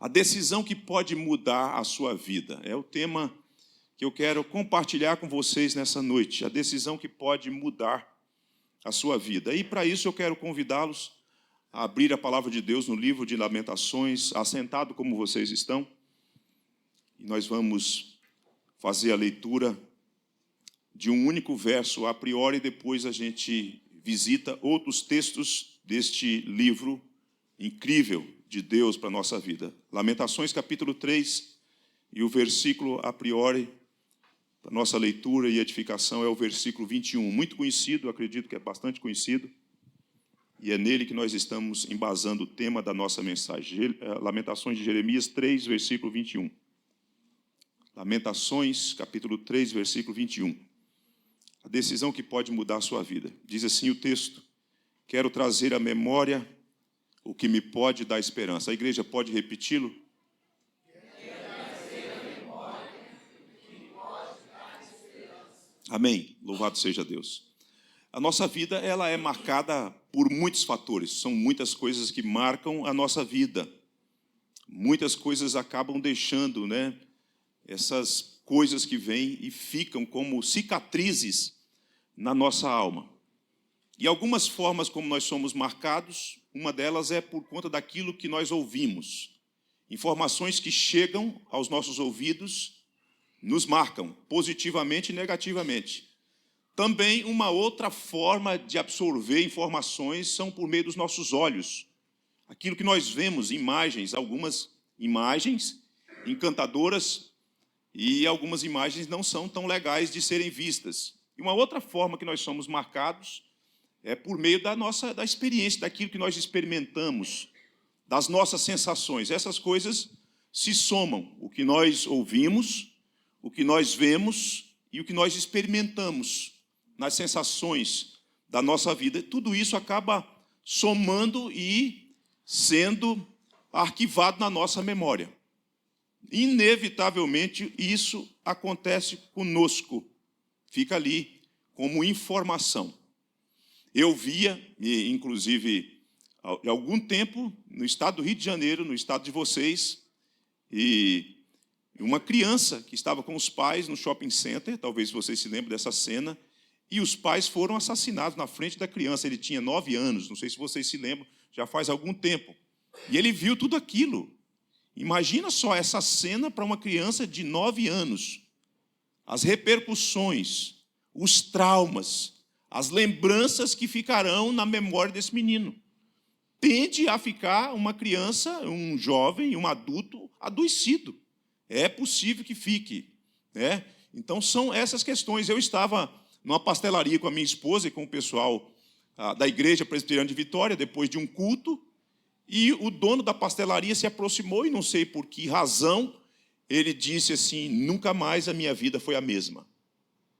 A decisão que pode mudar a sua vida. É o tema que eu quero compartilhar com vocês nessa noite. A decisão que pode mudar a sua vida. E para isso eu quero convidá-los a abrir a palavra de Deus no livro de Lamentações, assentado como vocês estão. E nós vamos fazer a leitura de um único verso a priori, depois a gente visita outros textos deste livro incrível de Deus para a nossa vida. Lamentações, capítulo 3, e o versículo a priori, para nossa leitura e edificação, é o versículo 21. Muito conhecido, acredito que é bastante conhecido, e é nele que nós estamos embasando o tema da nossa mensagem. Lamentações de Jeremias 3, versículo 21. Lamentações, capítulo 3, versículo 21. A decisão que pode mudar a sua vida. Diz assim o texto: quero trazer à memória o que me pode dar esperança. A igreja pode repeti-lo? Amém. Louvado seja Deus. A nossa vida, ela é marcada por muitos fatores. São muitas coisas que marcam a nossa vida. Muitas coisas acabam deixando, essas coisas que vêm e ficam como cicatrizes na nossa alma. E algumas formas como nós somos marcados, uma delas é por conta daquilo que nós ouvimos. Informações que chegam aos nossos ouvidos nos marcam, positivamente e negativamente. Também uma outra forma de absorver informações são por meio dos nossos olhos. Aquilo que nós vemos, imagens, algumas imagens encantadoras e algumas imagens não são tão legais de serem vistas. E uma outra forma que nós somos marcados é por meio da experiência, daquilo que nós experimentamos, das nossas sensações. Essas coisas se somam, o que nós ouvimos, o que nós vemos e o que nós experimentamos nas sensações da nossa vida. Tudo isso acaba somando e sendo arquivado na nossa memória. Inevitavelmente, isso acontece conosco. Fica ali como informação. Eu via, inclusive, há algum tempo, no estado do Rio de Janeiro, no estado de vocês, e uma criança que estava com os pais no shopping center, talvez vocês se lembrem dessa cena, e os pais foram assassinados na frente da criança. Ele tinha 9 anos, não sei se vocês se lembram, já faz algum tempo. E ele viu tudo aquilo. Imagina só essa cena para uma criança de 9 anos. As repercussões, os traumas, as lembranças que ficarão na memória desse menino. Tende a ficar uma criança, um jovem, um adulto adoecido. É possível que fique. Então, são essas questões. Eu estava numa pastelaria com a minha esposa e com o pessoal da Igreja Presbiteriana de Vitória, depois de um culto, e o dono da pastelaria se aproximou, e não sei por que razão, ele disse assim: nunca mais a minha vida foi a mesma.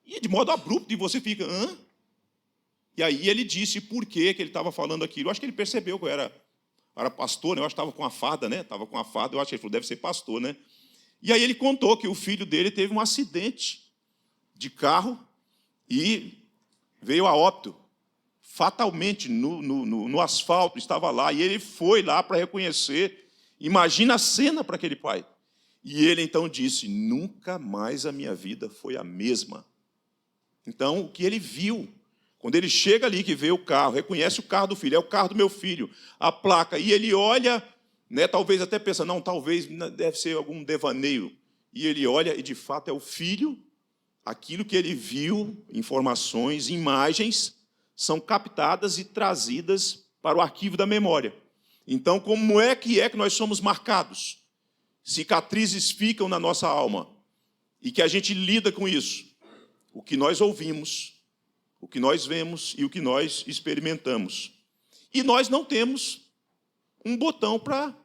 E de modo abrupto, e você fica, hã? E aí ele disse por que ele estava falando aquilo. Eu acho que ele percebeu que eu era pastor, eu acho que estava com a farda, Estava com a farda, eu acho que ele falou, deve ser pastor, E aí ele contou que o filho dele teve um acidente de carro e veio a óbito. Fatalmente, no asfalto, estava lá, e ele foi lá para reconhecer. Imagina a cena para aquele pai. E ele então disse: nunca mais a minha vida foi a mesma. Então, o que ele viu, quando ele chega ali, que vê o carro, reconhece o carro do filho, é o carro do meu filho, a placa, e ele olha, talvez até pensa, não, talvez deve ser algum devaneio. E ele olha, e de fato é o filho, aquilo que ele viu, informações, imagens, são captadas e trazidas para o arquivo da memória. Então, como é que nós somos marcados? Cicatrizes ficam na nossa alma. E que a gente lida com isso. O que nós ouvimos, o que nós vemos e o que nós experimentamos. E nós não temos um botão para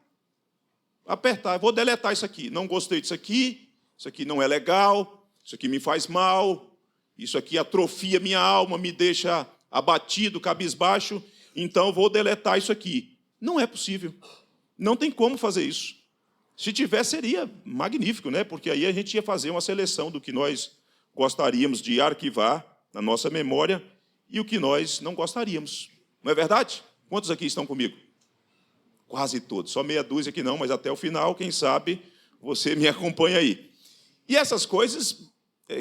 apertar. Vou deletar isso aqui. Não gostei disso aqui não é legal, isso aqui me faz mal, isso aqui atrofia minha alma, me deixa abatido, cabisbaixo, então vou deletar isso aqui. Não é possível. Não tem como fazer isso. Se tivesse, seria magnífico, Porque aí a gente ia fazer uma seleção do que nós gostaríamos de arquivar na nossa memória e o que nós não gostaríamos. Não é verdade? Quantos aqui estão comigo? Quase todos. Só meia dúzia que não, mas até o final, quem sabe, você me acompanha aí. E essas coisas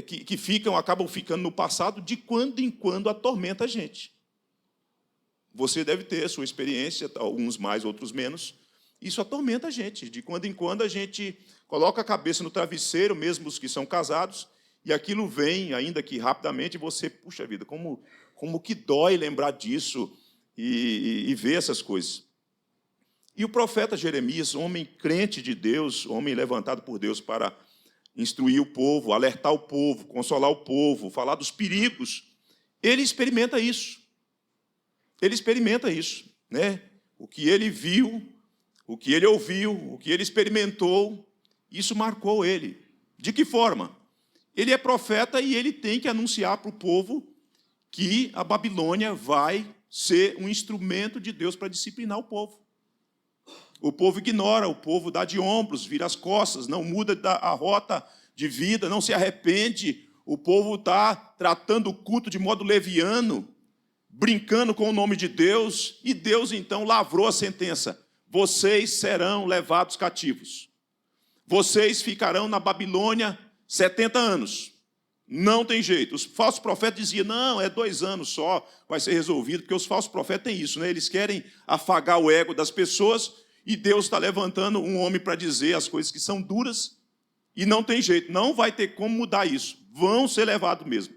que acabam ficando no passado, de quando em quando atormenta a gente. Você deve ter a sua experiência, alguns mais, outros menos. Isso atormenta a gente. De quando em quando a gente coloca a cabeça no travesseiro, mesmo os que são casados, e aquilo vem, ainda que rapidamente, e você, puxa vida, como que dói lembrar disso e ver essas coisas. E o profeta Jeremias, homem crente de Deus, homem levantado por Deus para instruir o povo, alertar o povo, consolar o povo, falar dos perigos, ele experimenta isso. Ele experimenta isso, né? O que ele viu, o que ele ouviu, o que ele experimentou, isso marcou ele. De que forma? Ele é profeta e ele tem que anunciar para o povo que a Babilônia vai ser um instrumento de Deus para disciplinar o povo. O povo ignora, o povo dá de ombros, vira as costas, não muda a rota de vida, não se arrepende. O povo está tratando o culto de modo leviano, brincando com o nome de Deus, e Deus então lavrou a sentença: vocês serão levados cativos. Vocês ficarão na Babilônia 70 anos. Não tem jeito. Os falsos profetas diziam, não, é 2 anos só, vai ser resolvido, porque os falsos profetas têm isso, né? Eles querem afagar o ego das pessoas, e Deus está levantando um homem para dizer as coisas que são duras, e não tem jeito, não vai ter como mudar isso. Vão ser levados mesmo.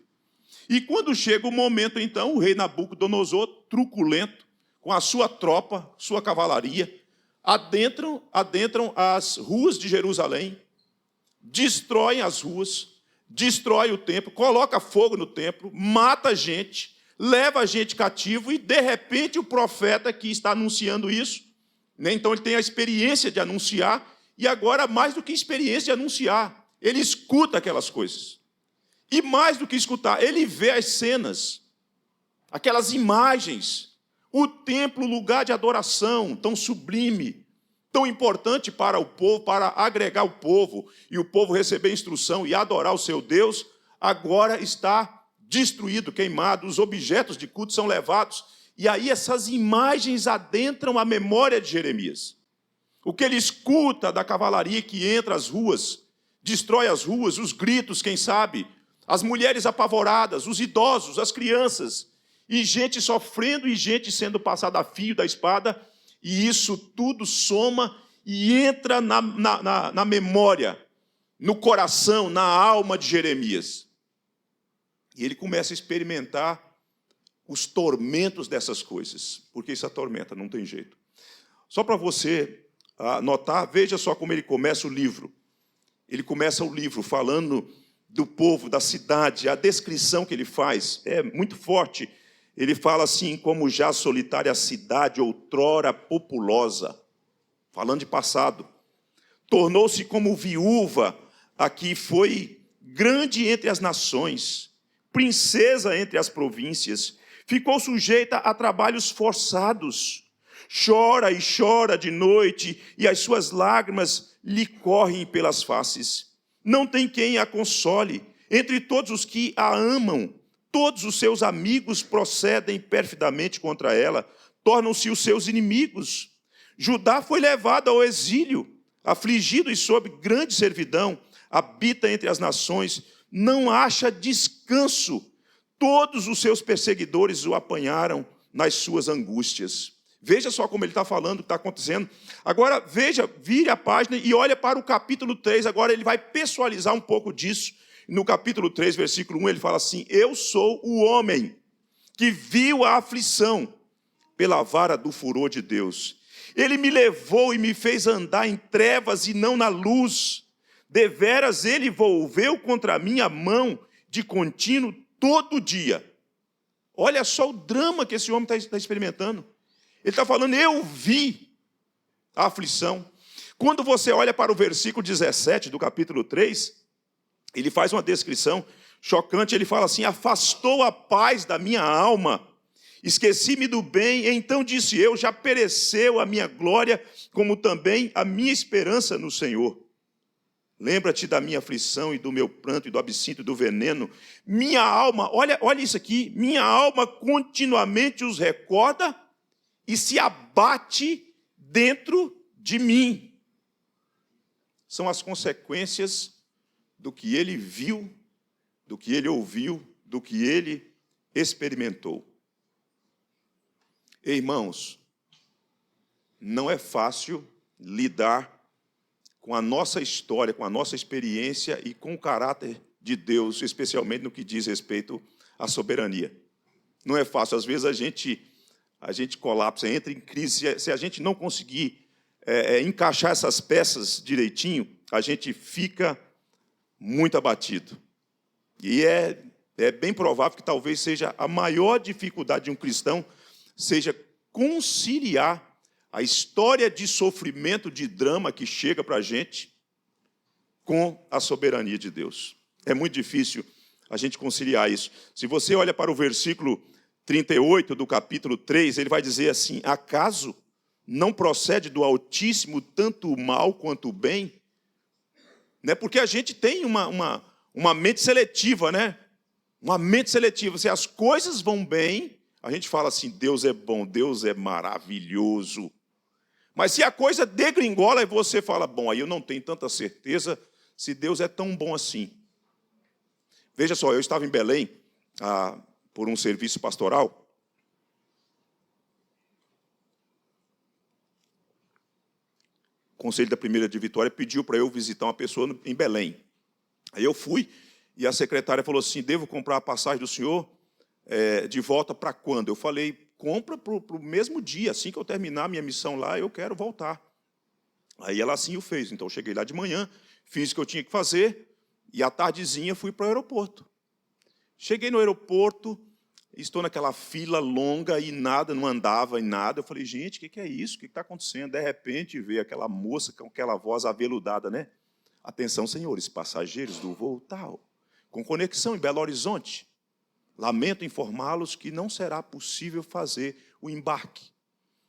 E quando chega o momento, então, o rei Nabucodonosor, truculento, com a sua tropa, sua cavalaria, adentram as ruas de Jerusalém, destroem as ruas, destrói o templo, coloca fogo no templo, mata a gente, leva a gente cativo, e, de repente, o profeta que está anunciando isso, né, então ele tem a experiência de anunciar, e agora, mais do que experiência de anunciar, ele escuta aquelas coisas. E mais do que escutar, ele vê as cenas, aquelas imagens, o templo, lugar de adoração tão sublime, tão importante para o povo, para agregar o povo, e o povo receber instrução e adorar o seu Deus, agora está destruído, queimado, os objetos de culto são levados, e aí essas imagens adentram a memória de Jeremias. O que ele escuta da cavalaria que entra às ruas, destrói as ruas, os gritos, quem sabe, as mulheres apavoradas, os idosos, as crianças, e gente sofrendo e gente sendo passada a fio da espada, e isso tudo soma e entra na memória, no coração, na alma de Jeremias. E ele começa a experimentar os tormentos dessas coisas, porque isso atormenta, não tem jeito. Só para você notar, veja só como ele começa o livro. Ele começa o livro falando do povo, da cidade, a descrição que ele faz é muito forte. Ele fala assim, como já solitária a cidade, outrora populosa, falando de passado, tornou-se como viúva, a que foi grande entre as nações, princesa entre as províncias, ficou sujeita a trabalhos forçados, chora e chora de noite, e as suas lágrimas lhe correm pelas faces. Não tem quem a console. Entre todos os que a amam, todos os seus amigos procedem perfidamente contra ela, tornam-se os seus inimigos. Judá foi levado ao exílio, afligido e sob grande servidão, habita entre as nações, não acha descanso. Todos os seus perseguidores o apanharam nas suas angústias. Veja só como ele está falando o que está acontecendo. Agora, vire a página e olha para o capítulo 3. Agora ele vai pessoalizar um pouco disso. No capítulo 3, versículo 1, ele fala assim, eu sou o homem que viu a aflição pela vara do furor de Deus. Ele me levou e me fez andar em trevas e não na luz. Deveras ele volveu contra mim a mão de contínuo todo dia. Olha só o drama que esse homem está experimentando. Ele está falando, eu vi a aflição. Quando você olha para o versículo 17 do capítulo 3, ele faz uma descrição chocante. Ele fala assim, afastou a paz da minha alma, esqueci-me do bem, então disse eu, já pereceu a minha glória, como também a minha esperança no Senhor. Lembra-te da minha aflição e do meu pranto e do absinto e do veneno. Minha alma, olha isso aqui, minha alma continuamente os recorda e se abate dentro de mim. São as consequências do que ele viu, do que ele ouviu, do que ele experimentou. Irmãos, não é fácil lidar com a nossa história, com a nossa experiência e com o caráter de Deus, especialmente no que diz respeito à soberania. Não é fácil. Às vezes a gente colapsa, entra em crise. Se a gente não conseguir encaixar essas peças direitinho, a gente fica muito abatido. E é bem provável que talvez seja a maior dificuldade de um cristão, seja conciliar a história de sofrimento, de drama que chega para a gente com a soberania de Deus. É muito difícil a gente conciliar isso. Se você olha para o versículo 38 do capítulo 3, ele vai dizer assim: acaso não procede do Altíssimo tanto o mal quanto o bem? Né? Porque a gente tem uma mente seletiva, né? Uma mente seletiva. Se as coisas vão bem, a gente fala assim: Deus é bom, Deus é maravilhoso. Mas se a coisa degringola, aí você fala: bom, aí eu não tenho tanta certeza se Deus é tão bom assim. Veja só, eu estava em Belém por um serviço pastoral. O Conselho da Primeira de Vitória pediu para eu visitar uma pessoa em Belém. Aí eu fui e a secretária falou assim: devo comprar a passagem do senhor de volta para quando? Eu falei: compra para o mesmo dia, assim que eu terminar a minha missão lá, eu quero voltar. Aí ela assim o fez. Então eu cheguei lá de manhã, fiz o que eu tinha que fazer, e à tardezinha fui para o aeroporto. Cheguei no aeroporto, estou naquela fila longa e nada, não andava em nada. Eu falei: gente, o que é isso? O que está acontecendo? De repente veio aquela moça com aquela voz aveludada, né? Atenção, senhores passageiros do voo tal, com conexão em Belo Horizonte. Lamento informá-los que não será possível fazer o embarque.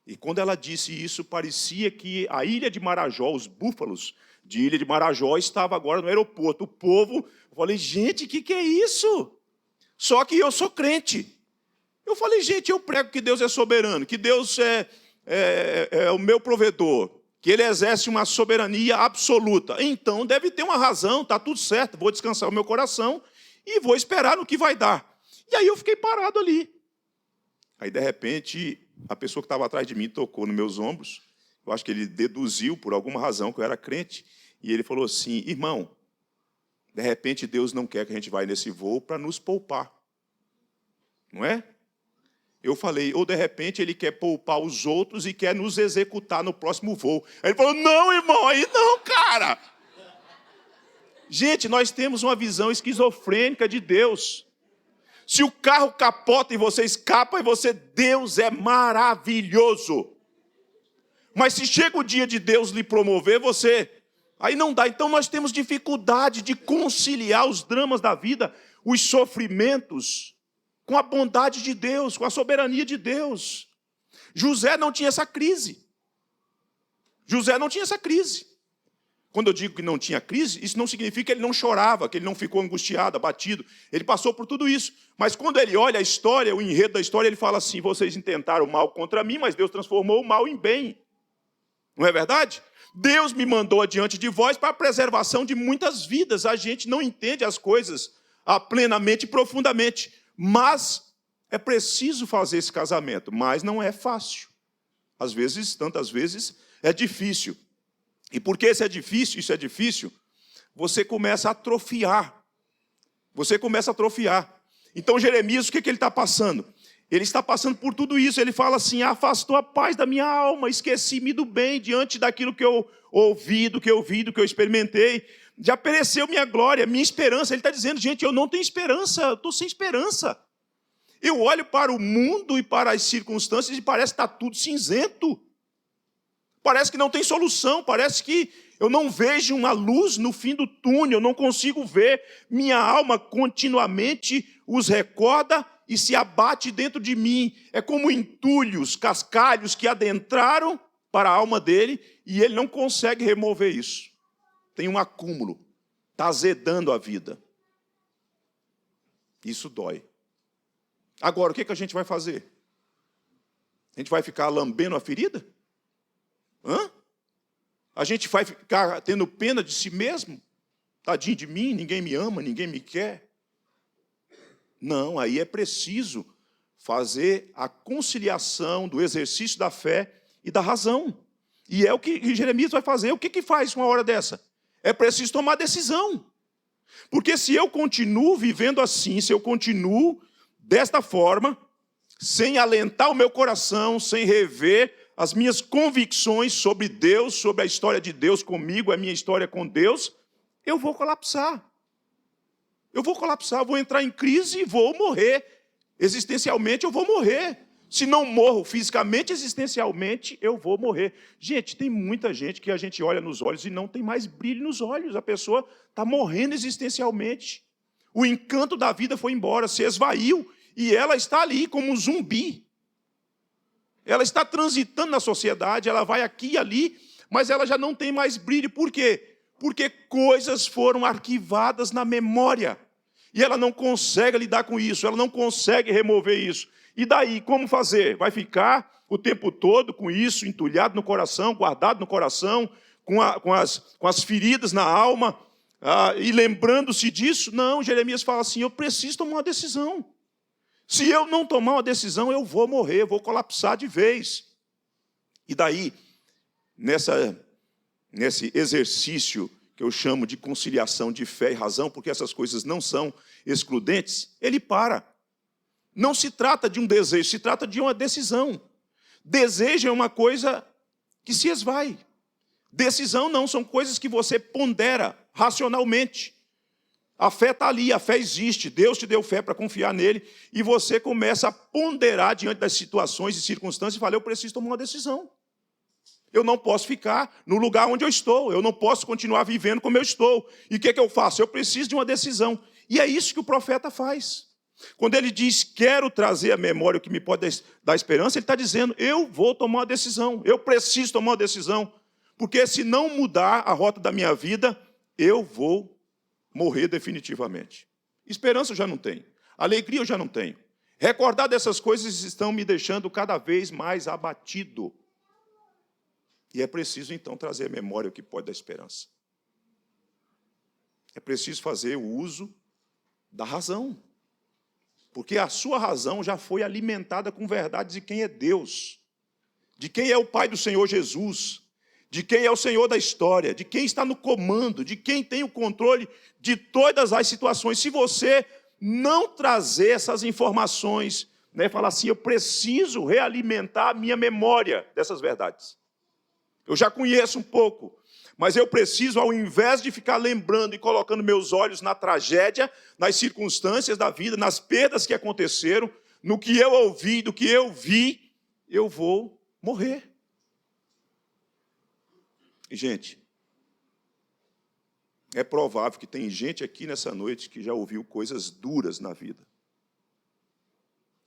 E quando ela disse isso, parecia que a ilha de Marajó, os búfalos de Ilha de Marajó, estavam agora no aeroporto. O povo, eu falei: gente, o que é isso? Só que eu sou crente. Eu falei: gente, eu prego que Deus é soberano, que Deus é o meu provedor, que Ele exerce uma soberania absoluta. Então deve ter uma razão, está tudo certo, vou descansar o meu coração e vou esperar no que vai dar. E aí eu fiquei parado ali. Aí, de repente, a pessoa que estava atrás de mim tocou nos meus ombros. Eu acho que ele deduziu, por alguma razão, que eu era crente. E ele falou assim: irmão, de repente Deus não quer que a gente vá nesse voo para nos poupar. Não é? Eu falei: ou de repente Ele quer poupar os outros e quer nos executar no próximo voo. Aí ele falou: não, irmão, aí não, cara. Gente, nós temos uma visão esquizofrênica de Deus. Se o carro capota e você escapa, Deus é maravilhoso. Mas se chega o dia de Deus lhe promover, aí não dá. Então nós temos dificuldade de conciliar os dramas da vida, os sofrimentos, com a bondade de Deus, com a soberania de Deus. José não tinha essa crise. José não tinha essa crise. Quando eu digo que não tinha crise, isso não significa que ele não chorava, que ele não ficou angustiado, abatido. Ele passou por tudo isso. Mas quando ele olha a história, o enredo da história, ele fala assim: vocês intentaram mal contra mim, mas Deus transformou o mal em bem. Não é verdade? Deus me mandou adiante de vós para a preservação de muitas vidas. A gente não entende as coisas plenamente e profundamente. Mas é preciso fazer esse casamento. Mas não é fácil. Às vezes, tantas vezes, é difícil. E porque isso é difícil, você começa a atrofiar. Você começa a atrofiar. Então, Jeremias, o que ele está passando? Ele está passando por tudo isso. Ele fala assim: afastou a paz da minha alma, esqueci-me do bem diante daquilo que eu ouvi, do que eu vi, do que eu experimentei. Já pereceu minha glória, minha esperança. Ele está dizendo: gente, eu não tenho esperança, eu estou sem esperança. Eu olho para o mundo e para as circunstâncias e parece que está tudo cinzento. Parece que não tem solução, parece que eu não vejo uma luz no fim do túnel, eu não consigo ver. Minha alma continuamente os recorda e se abate dentro de mim. É como entulhos, cascalhos que adentraram para a alma dele e ele não consegue remover isso. Tem um acúmulo, está azedando a vida. Isso dói. Agora, o que a gente vai fazer? A gente vai ficar lambendo a ferida? Hã? A gente vai ficar tendo pena de si mesmo? Tadinho de mim, ninguém me ama, ninguém me quer. Não, aí é preciso fazer a conciliação do exercício da fé e da razão. E é o que Jeremias vai fazer. O que faz uma hora dessa? É preciso tomar decisão. Porque se eu continuo vivendo assim, se eu continuo desta forma, sem alentar o meu coração, sem rever as minhas convicções sobre Deus, sobre a história de Deus comigo, a minha história com Deus, eu vou colapsar. Eu vou colapsar, vou entrar em crise e vou morrer. Existencialmente eu vou morrer. Se não morro fisicamente, existencialmente eu vou morrer. Gente, tem muita gente que a gente olha nos olhos e não tem mais brilho nos olhos. A pessoa está morrendo existencialmente. O encanto da vida foi embora, se esvaiu, e ela está ali como um zumbi. Ela está transitando na sociedade, ela vai aqui e ali, mas ela já não tem mais brilho. Por quê? Porque coisas foram arquivadas na memória. E ela não consegue lidar com isso, ela não consegue remover isso. E daí, como fazer? Vai ficar o tempo todo com isso entulhado no coração, guardado no coração, com as feridas na alma, e lembrando-se disso? Não, Jeremias fala assim, eu preciso tomar uma decisão. Se eu não tomar uma decisão, eu vou morrer, eu vou colapsar de vez. E daí, nesse exercício que eu chamo de conciliação de fé e razão, porque essas coisas não são excludentes, ele para. Não se trata de um desejo, se trata de uma decisão. Desejo é uma coisa que se esvai. Decisão não, são coisas que você pondera racionalmente. A fé está ali, a fé existe, Deus te deu fé para confiar nele, e você começa a ponderar diante das situações e circunstâncias e fala, eu preciso tomar uma decisão. Eu não posso ficar no lugar onde eu estou, eu não posso continuar vivendo como eu estou. E o que eu faço? Eu preciso de uma decisão. E é isso que o profeta faz. Quando ele diz, quero trazer à memória o que me pode dar esperança, ele está dizendo, eu vou tomar uma decisão, eu preciso tomar uma decisão, porque se não mudar a rota da minha vida, eu vou morrer definitivamente. Esperança eu já não tenho, alegria eu já não tenho. Recordar dessas coisas estão me deixando cada vez mais abatido. E é preciso, então, trazer à memória o que pode dar esperança. É preciso fazer o uso da razão. Porque a sua razão já foi alimentada com verdades de quem é Deus, de quem é o Pai do Senhor Jesus, de quem é o Senhor da história, de quem está no comando, de quem tem o controle de todas as situações. Se você não trazer essas informações, falar assim, eu preciso realimentar a minha memória dessas verdades. Eu já conheço um pouco, mas eu preciso, ao invés de ficar lembrando e colocando meus olhos na tragédia, nas circunstâncias da vida, nas perdas que aconteceram, no que eu ouvi, do que eu vi, eu vou morrer. E, gente, é provável que tem gente aqui nessa noite que já ouviu coisas duras na vida.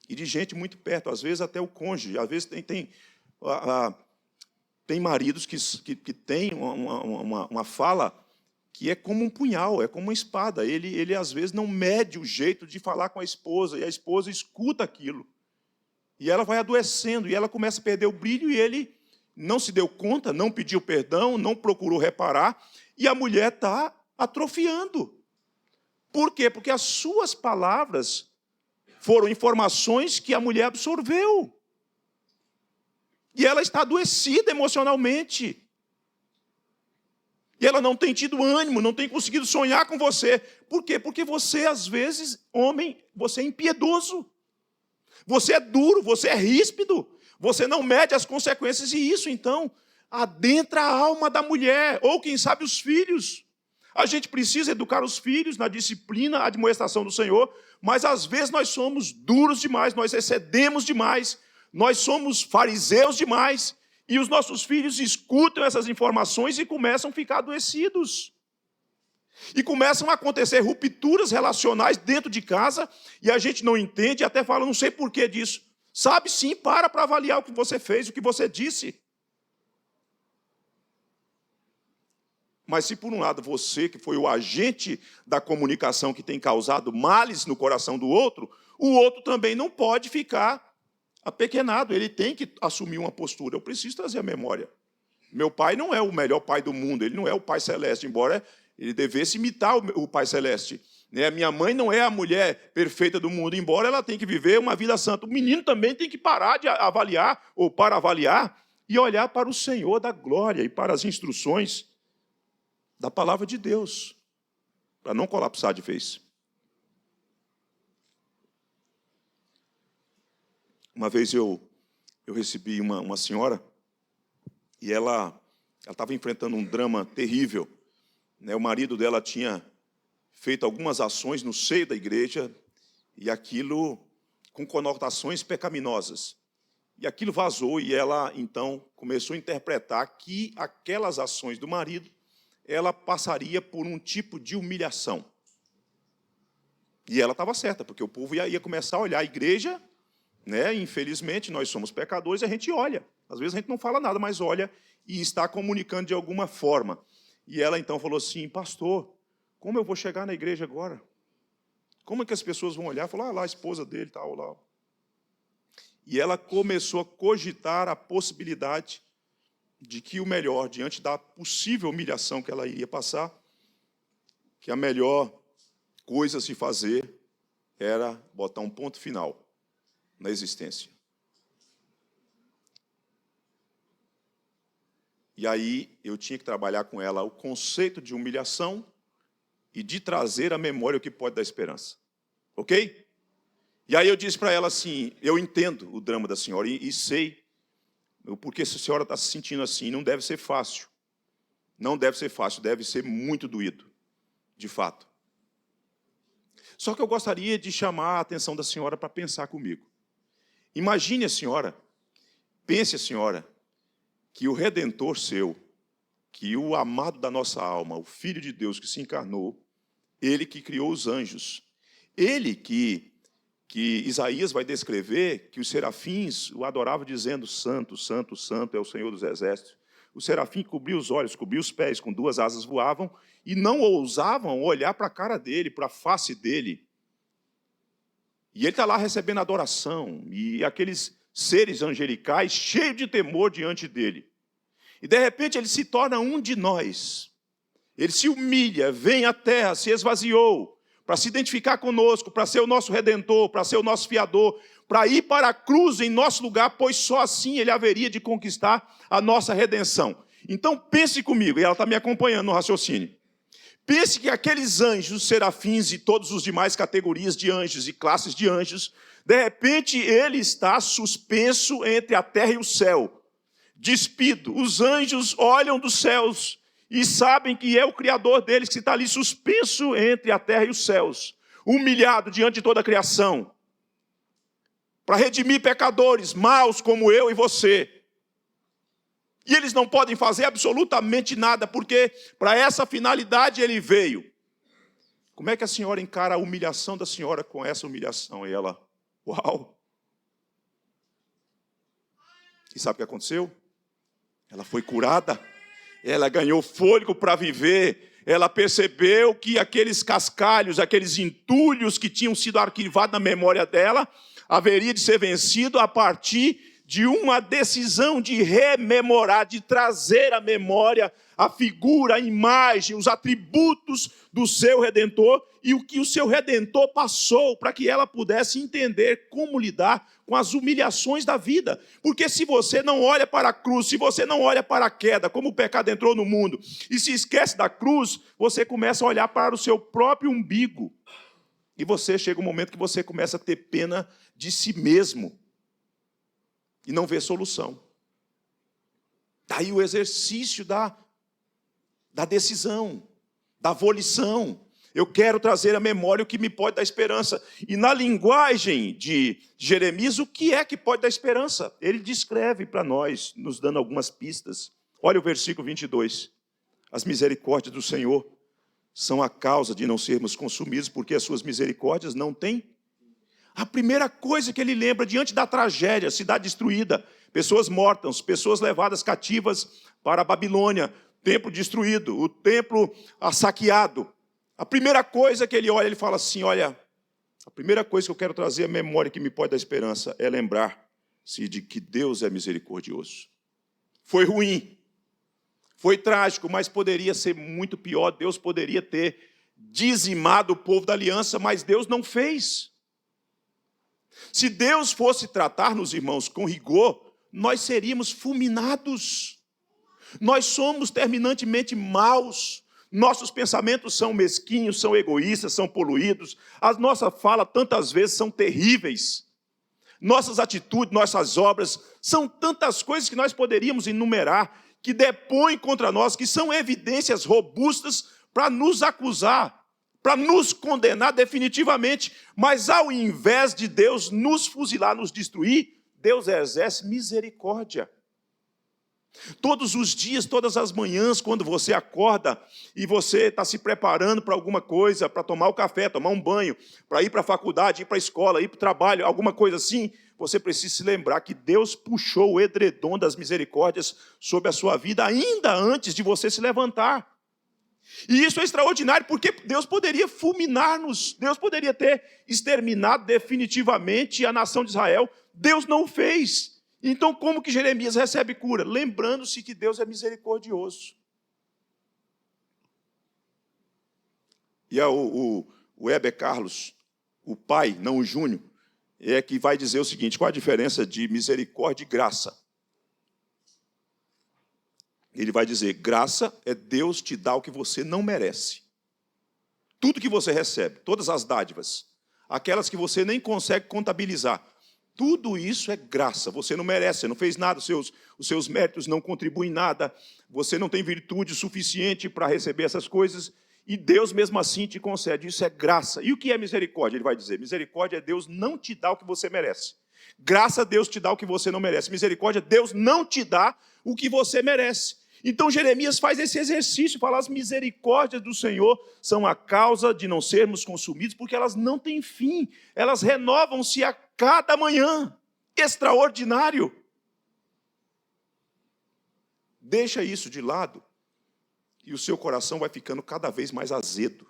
E de gente muito perto, às vezes até o cônjuge, às vezes tem maridos que têm uma fala que é como um punhal, é como uma espada. Ele, às vezes, não mede o jeito de falar com a esposa, e a esposa escuta aquilo. E ela vai adoecendo, e ela começa a perder o brilho, e ele não se deu conta, não pediu perdão, não procurou reparar, e a mulher está atrofiando. Por quê? Porque as suas palavras foram informações que a mulher absorveu. E ela está adoecida emocionalmente. E ela não tem tido ânimo, não tem conseguido sonhar com você. Por quê? Porque você, às vezes, homem, você é impiedoso. Você é duro, você é ríspido. Você não mede as consequências. E isso, então, adentra a alma da mulher. Ou, quem sabe, os filhos. A gente precisa educar os filhos na disciplina, admoestação do Senhor. Mas, às vezes, nós somos duros demais, nós excedemos demais. Nós somos fariseus demais, e os nossos filhos escutam essas informações e começam a ficar adoecidos. E começam a acontecer rupturas relacionais dentro de casa, e a gente não entende, e até fala, não sei porquê disso. Sabe sim, para avaliar o que você fez, o que você disse. Mas se por um lado você, que foi o agente da comunicação que tem causado males no coração do outro, o outro também não pode ficar apequenado, ele tem que assumir uma postura. Eu preciso trazer a memória. Meu pai não é o melhor pai do mundo, ele não é o Pai Celeste, embora ele devesse imitar o Pai Celeste. Né? Minha mãe não é a mulher perfeita do mundo, embora ela tenha que viver uma vida santa. O menino também tem que parar de avaliar, ou para avaliar, e olhar para o Senhor da glória e para as instruções da palavra de Deus, para não colapsar de vez. Uma vez eu recebi uma senhora, e ela estava enfrentando um drama terrível. Né? O marido dela tinha feito algumas ações no seio da igreja, e aquilo com conotações pecaminosas. E aquilo vazou, e ela, então, começou a interpretar que aquelas ações do marido, ela passaria por um tipo de humilhação. E ela estava certa, porque o povo ia começar a olhar a igreja, né? Infelizmente, nós somos pecadores, e a gente olha. Às vezes a gente não fala nada, mas olha e está comunicando de alguma forma. E ela, então, falou assim, pastor, como eu vou chegar na igreja agora? Como é que as pessoas vão olhar? Falou, lá a esposa dele, tal, lá. E ela começou a cogitar a possibilidade de que o melhor, diante da possível humilhação que ela iria passar, que a melhor coisa a se fazer era botar um ponto final na existência. E aí eu tinha que trabalhar com ela o conceito de humilhação e de trazer à memória o que pode dar esperança. Ok? E aí eu disse para ela assim, eu entendo o drama da senhora e sei porque se a senhora está se sentindo assim, não deve ser fácil. Não deve ser fácil, deve ser muito doído, de fato. Só que eu gostaria de chamar a atenção da senhora para pensar comigo. Imagine a senhora, pense a senhora, que o Redentor seu, que o amado da nossa alma, o Filho de Deus que se encarnou, ele que criou os anjos, ele que Isaías vai descrever que os serafins o adoravam dizendo, santo, santo, santo é o Senhor dos exércitos. O serafim cobria os olhos, cobria os pés, com 2 asas voavam e não ousavam olhar para a cara dele, para a face dele. E ele está lá recebendo adoração, e aqueles seres angelicais cheios de temor diante dele. E de repente ele se torna um de nós. Ele se humilha, vem à terra, se esvaziou, para se identificar conosco, para ser o nosso Redentor, para ser o nosso fiador, para ir para a cruz em nosso lugar, pois só assim ele haveria de conquistar a nossa redenção. Então pense comigo, e ela está me acompanhando no raciocínio. Pense que aqueles anjos, serafins e todos os demais categorias de anjos e classes de anjos, de repente ele está suspenso entre a terra e o céu, despido. Os anjos olham dos céus e sabem que é o Criador deles que está ali suspenso entre a terra e os céus, humilhado diante de toda a criação, para redimir pecadores maus como eu e você. E eles não podem fazer absolutamente nada, porque para essa finalidade ele veio. Como é que a senhora encara a humilhação da senhora com essa humilhação? E ela, uau! E sabe o que aconteceu? Ela foi curada. Ela ganhou fôlego para viver, ela percebeu que aqueles cascalhos, aqueles entulhos que tinham sido arquivados na memória dela, haveria de ser vencido a partir de uma decisão de rememorar, de trazer à memória a figura, a imagem, os atributos do seu Redentor e o que o seu Redentor passou para que ela pudesse entender como lidar com as humilhações da vida. Porque se você não olha para a cruz, se você não olha para a queda, como o pecado entrou no mundo, e se esquece da cruz, você começa a olhar para o seu próprio umbigo. E você chega um momento que você começa a ter pena de si mesmo e não vê solução. Daí o exercício da decisão, da volição. Eu quero trazer à memória o que me pode dar esperança. E na linguagem de Jeremias, o que é que pode dar esperança? Ele descreve para nós, nos dando algumas pistas. Olha o versículo 22. As misericórdias do Senhor são a causa de não sermos consumidos, porque as suas misericórdias não têm. A primeira coisa que ele lembra diante da tragédia, cidade destruída, pessoas mortas, pessoas levadas cativas para a Babilônia, templo destruído, o templo saqueado. A primeira coisa que ele olha, ele fala assim, olha, a primeira coisa que eu quero trazer à memória que me pode dar esperança é lembrar-se de que Deus é misericordioso. Foi ruim, Foi trágico, mas poderia ser muito pior. Deus poderia ter dizimado o povo da aliança, mas Deus não fez. Se Deus fosse tratar-nos, irmãos, com rigor, nós seríamos fulminados. Nós somos terminantemente maus. Nossos pensamentos são mesquinhos, são egoístas, são poluídos. A nossa fala, tantas vezes, são terríveis. Nossas atitudes, nossas obras, são tantas coisas que nós poderíamos enumerar, que depõem contra nós, que são evidências robustas para nos acusar, para nos condenar definitivamente. Mas ao invés de Deus nos fuzilar, nos destruir, Deus exerce misericórdia. Todos os dias, todas as manhãs, quando você acorda e você está se preparando para alguma coisa, para tomar o café, tomar um banho, para ir para a faculdade, ir para a escola, ir para o trabalho, alguma coisa assim, você precisa se lembrar que Deus puxou o edredom das misericórdias sobre a sua vida ainda antes de você se levantar. E isso é extraordinário, porque Deus poderia fulminar-nos, Deus poderia ter exterminado definitivamente a nação de Israel. Deus não o fez. Então, como que Jeremias recebe cura? Lembrando-se que Deus é misericordioso. E o Heber Carlos, o pai, não o Júnior, é que vai dizer o seguinte: qual a diferença de misericórdia e graça? Ele vai dizer: graça é Deus te dar o que você não merece. Tudo que você recebe, todas as dádivas, aquelas que você nem consegue contabilizar, tudo isso é graça. Você não merece, você não fez nada, os seus méritos não contribuem em nada, você não tem virtude suficiente para receber essas coisas, e Deus mesmo assim te concede. Isso é graça. E o que é misericórdia? Ele vai dizer: misericórdia é Deus não te dar o que você merece. Graça, Deus te dá o que você não merece. Misericórdia, Deus não te dá o que você merece. Então Jeremias faz esse exercício, fala: as misericórdias do Senhor são a causa de não sermos consumidos, porque elas não têm fim, elas renovam-se a cada manhã. Extraordinário. Deixa isso de lado e o seu coração vai ficando cada vez mais azedo,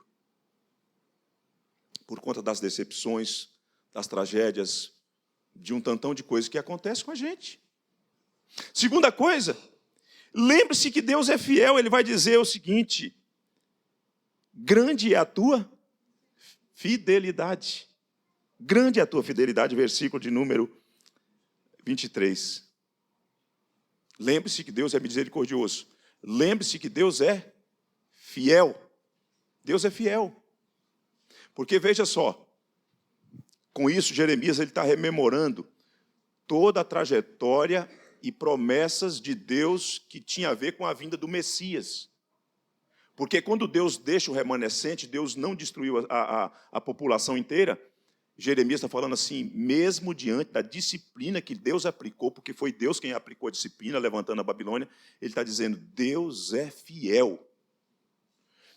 por conta das decepções, das tragédias, de um tantão de coisas que acontecem com a gente. Segunda coisa, lembre-se que Deus é fiel. Ele vai dizer o seguinte: grande é a tua fidelidade. Grande é a tua fidelidade, versículo de número 23. Lembre-se que Deus é misericordioso. Lembre-se que Deus é fiel. Deus é fiel. Porque veja só, com isso Jeremias está rememorando toda a trajetória e promessas de Deus que tinha a ver com a vinda do Messias. Porque quando Deus deixa o remanescente, Deus não destruiu a população inteira. Jeremias está falando assim: mesmo diante da disciplina que Deus aplicou, porque foi Deus quem aplicou a disciplina, levantando a Babilônia, ele está dizendo: Deus é fiel.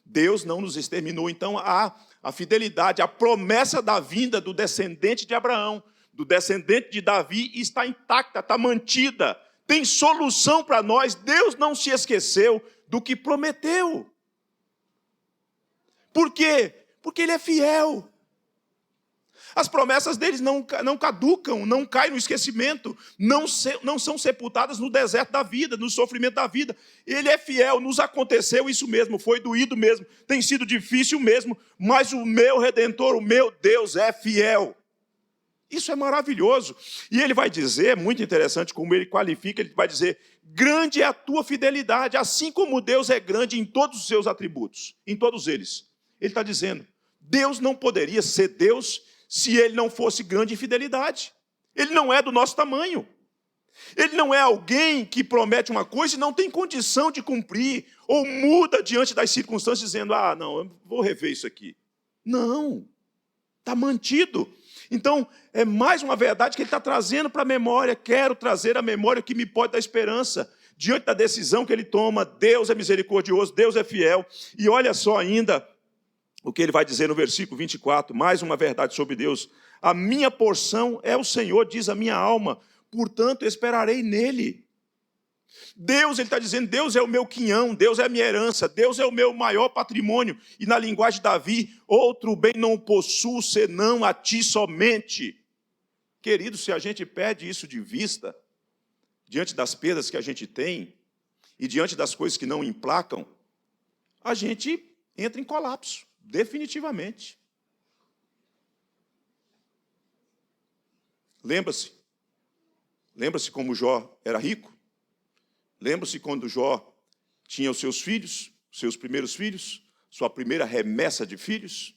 Deus não nos exterminou. Então, a fidelidade, a promessa da vinda do descendente de Abraão, do descendente de Davi, está intacta, está mantida. Tem solução para nós. Deus não se esqueceu do que prometeu. Por quê? Porque Ele é fiel. As promessas deles não caducam, não caem no esquecimento, não são sepultadas no deserto da vida, no sofrimento da vida. Ele é fiel, nos aconteceu isso mesmo, foi doído mesmo, tem sido difícil mesmo, mas o meu Redentor, o meu Deus é fiel. Isso é maravilhoso. E ele vai dizer, muito interessante como ele qualifica, ele vai dizer: grande é a tua fidelidade, assim como Deus é grande em todos os seus atributos, em todos eles. Ele está dizendo: Deus não poderia ser Deus se Ele não fosse grande em fidelidade. Ele não é do nosso tamanho. Ele não é alguém que promete uma coisa e não tem condição de cumprir, ou muda diante das circunstâncias, dizendo: ah, não, eu vou rever isso aqui. Não, está mantido. Então, é mais uma verdade que ele está trazendo para a memória. Quero trazer à memória o que me pode dar esperança. Diante da decisão que ele toma, Deus é misericordioso, Deus é fiel. E olha só ainda o que ele vai dizer no versículo 24, mais uma verdade sobre Deus: a minha porção é o Senhor, diz a minha alma, portanto esperarei nele. Deus, ele está dizendo: Deus é o meu quinhão, Deus é a minha herança, Deus é o meu maior patrimônio. E na linguagem de Davi: outro bem não possuo senão a ti somente. Querido, se a gente perde isso de vista, diante das perdas que a gente tem, e diante das coisas que não emplacam, a gente entra em colapso, definitivamente. Lembra-se como Jó era rico? Lembra-se quando Jó tinha os seus filhos, seus primeiros filhos, sua primeira remessa de filhos?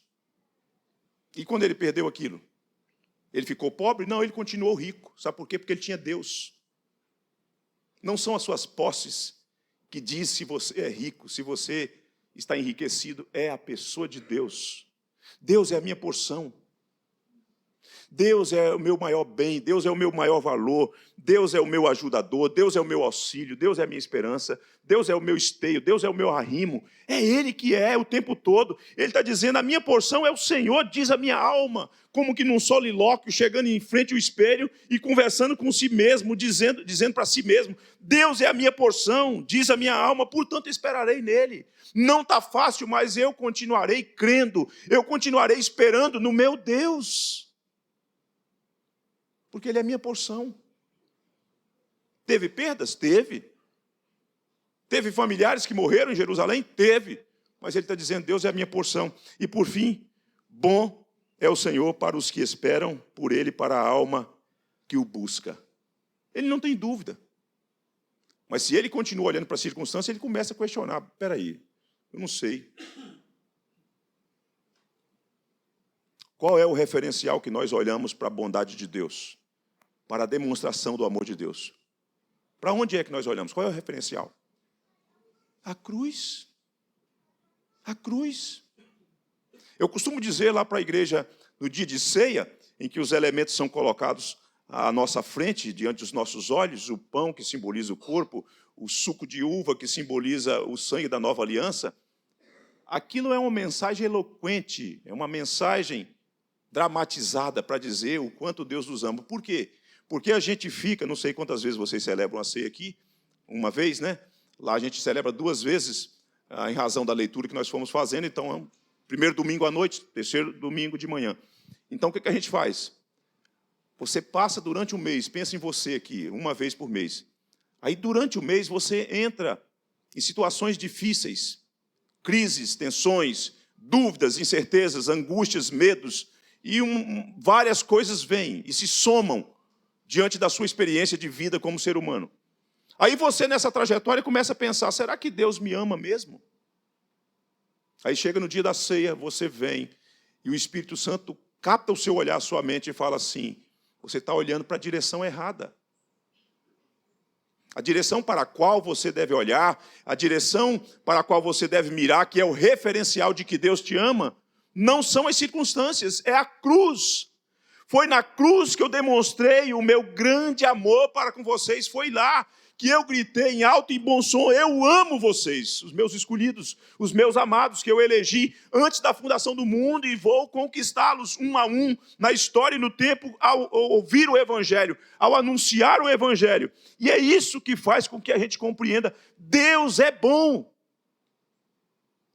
E quando ele perdeu aquilo? Ele ficou pobre? Não, ele continuou rico. Sabe por quê? Porque ele tinha Deus. Não são as suas posses que diz se você é rico, se você está enriquecido, é a pessoa de Deus. Deus é a minha porção. Deus é o meu maior bem, Deus é o meu maior valor, Deus é o meu ajudador, Deus é o meu auxílio, Deus é a minha esperança, Deus é o meu esteio, Deus é o meu arrimo. É Ele que é o tempo todo. Ele está dizendo, a minha porção é o Senhor, diz a minha alma, como que num solilóquio, chegando em frente ao espelho e conversando com si mesmo, dizendo para si mesmo, Deus é a minha porção, diz a minha alma, portanto esperarei nele. Não está fácil, mas eu continuarei crendo, eu continuarei esperando no meu Deus. Porque Ele é a minha porção. Teve perdas? Teve. Teve familiares que morreram em Jerusalém? Teve. Mas Ele está dizendo, Deus é a minha porção. E por fim, bom é o Senhor para os que esperam por Ele, para a alma que o busca. Ele não tem dúvida. Mas se ele continua olhando para a circunstância, ele começa a questionar. Espera aí, eu não sei. Qual é o referencial que nós olhamos para a bondade de Deus? Para a demonstração do amor de Deus. Para onde é que nós olhamos? Qual é o referencial? A cruz. A cruz. Eu costumo dizer lá para a igreja, no dia de ceia, em que os elementos são colocados à nossa frente, diante dos nossos olhos, o pão que simboliza o corpo, o suco de uva que simboliza o sangue da nova aliança, aquilo é uma mensagem eloquente, é uma mensagem dramatizada para dizer o quanto Deus nos ama. Por quê? Porque a gente fica, não sei quantas vezes vocês celebram a ceia aqui, uma vez, né? Lá a gente celebra 2 vezes, em razão da leitura que nós fomos fazendo, então, primeiro domingo à noite, terceiro domingo de manhã. Então, o que a gente faz? Você passa durante um mês, pensa em você aqui, uma vez por mês. Aí, durante o mês, você entra em situações difíceis, crises, tensões, dúvidas, incertezas, angústias, medos, e várias coisas vêm e se somam diante da sua experiência de vida como ser humano. Aí você, nessa trajetória, começa a pensar, será que Deus me ama mesmo? Aí chega no dia da ceia, você vem, e o Espírito Santo capta o seu olhar, a sua mente, e fala assim, você está olhando para a direção errada. A direção para a qual você deve olhar, a direção para a qual você deve mirar, que é o referencial de que Deus te ama, não são as circunstâncias, é a cruz. Foi na cruz que eu demonstrei o meu grande amor para com vocês. Foi lá que eu gritei em alto e bom som, eu amo vocês, os meus escolhidos, os meus amados, que eu elegi antes da fundação do mundo e vou conquistá-los um a um na história e no tempo ao ouvir o Evangelho, ao anunciar o Evangelho. E é isso que faz com que a gente compreenda, Deus é bom.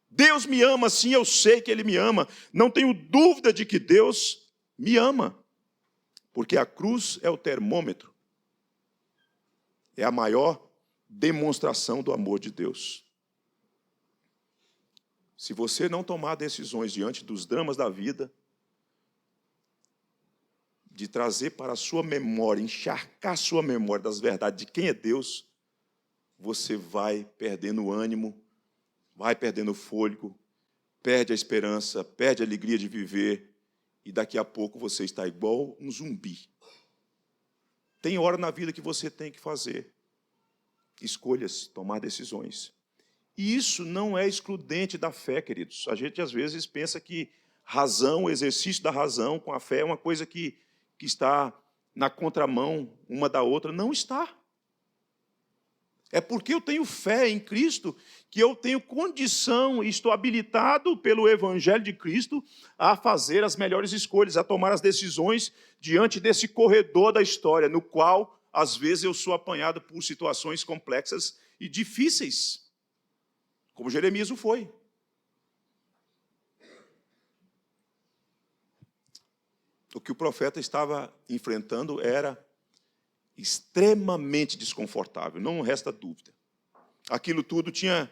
Deus me ama, sim, eu sei que Ele me ama. Não tenho dúvida de que Deus me ama. Porque a cruz é o termômetro. É a maior demonstração do amor de Deus. Se você não tomar decisões diante dos dramas da vida, de trazer para a sua memória, encharcar a sua memória das verdades de quem é Deus, você vai perdendo o ânimo, vai perdendo o fôlego, perde a esperança, perde a alegria de viver, e daqui a pouco você está igual um zumbi. Tem hora na vida que você tem que fazer escolhas, tomar decisões. E isso não é excludente da fé, queridos. A gente, às vezes, pensa que razão, o exercício da razão com a fé é uma coisa que está na contramão uma da outra. Não está. É porque eu tenho fé em Cristo que eu tenho condição e estou habilitado pelo Evangelho de Cristo a fazer as melhores escolhas, a tomar as decisões diante desse corredor da história, no qual, às vezes, eu sou apanhado por situações complexas e difíceis, como Jeremias o foi. O que o profeta estava enfrentando era extremamente desconfortável, não resta dúvida. Aquilo tudo tinha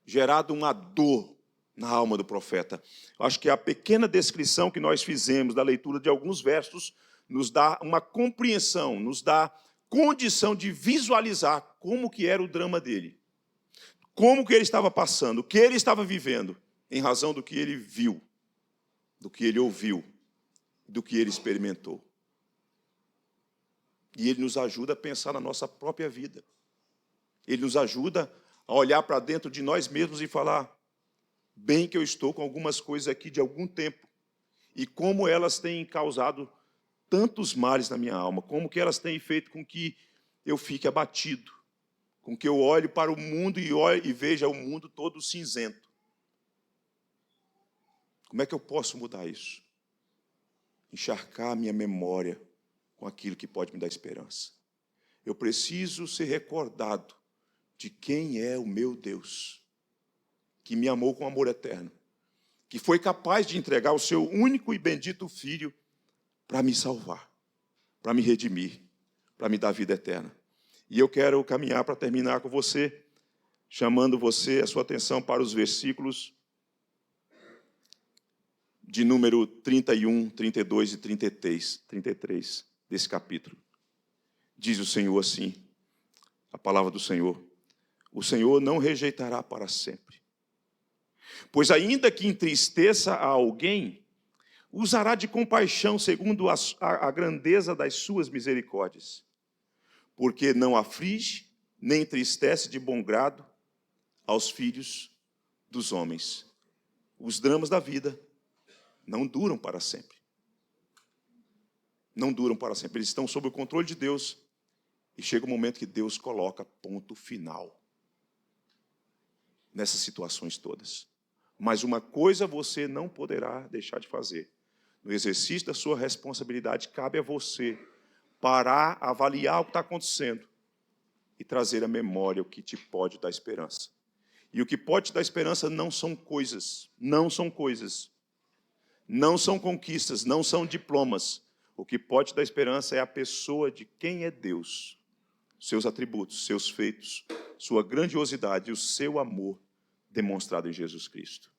gerado uma dor na alma do profeta. Acho que a pequena descrição que nós fizemos da leitura de alguns versos nos dá uma compreensão, nos dá condição de visualizar como que era o drama dele, como que ele estava passando, o que ele estava vivendo, em razão do que ele viu, do que ele ouviu, do que ele experimentou. E ele nos ajuda a pensar na nossa própria vida. Ele nos ajuda a olhar para dentro de nós mesmos e falar, bem que eu estou com algumas coisas aqui de algum tempo, e como elas têm causado tantos males na minha alma, como que elas têm feito com que eu fique abatido, com que eu olhe para o mundo e veja o mundo todo cinzento. Como é que eu posso mudar isso? Encharcar a minha memória com aquilo que pode me dar esperança. Eu preciso ser recordado de quem é o meu Deus, que me amou com amor eterno, que foi capaz de entregar o seu único e bendito Filho para me salvar, para me redimir, para me dar vida eterna. E eu quero caminhar para terminar com você, chamando você, a sua atenção para os versículos de número 31, 32 e 33 desse capítulo. Diz o Senhor assim, a palavra do Senhor: o Senhor não rejeitará para sempre. Pois ainda que entristeça a alguém, usará de compaixão segundo a grandeza das suas misericórdias. Porque não aflige, nem entristece de bom grado aos filhos dos homens. Os dramas da vida não duram para sempre. Não duram para sempre. Eles estão sob o controle de Deus. E chega o momento que Deus coloca ponto final nessas situações todas. Mas uma coisa você não poderá deixar de fazer. No exercício da sua responsabilidade, cabe a você parar, avaliar o que está acontecendo e trazer à memória o que te pode dar esperança. E o que pode te dar esperança não são coisas, não são conquistas, não são diplomas. O que pode te dar esperança é a pessoa de quem é Deus, seus atributos, seus feitos, sua grandiosidade e o seu amor demonstrado em Jesus Cristo.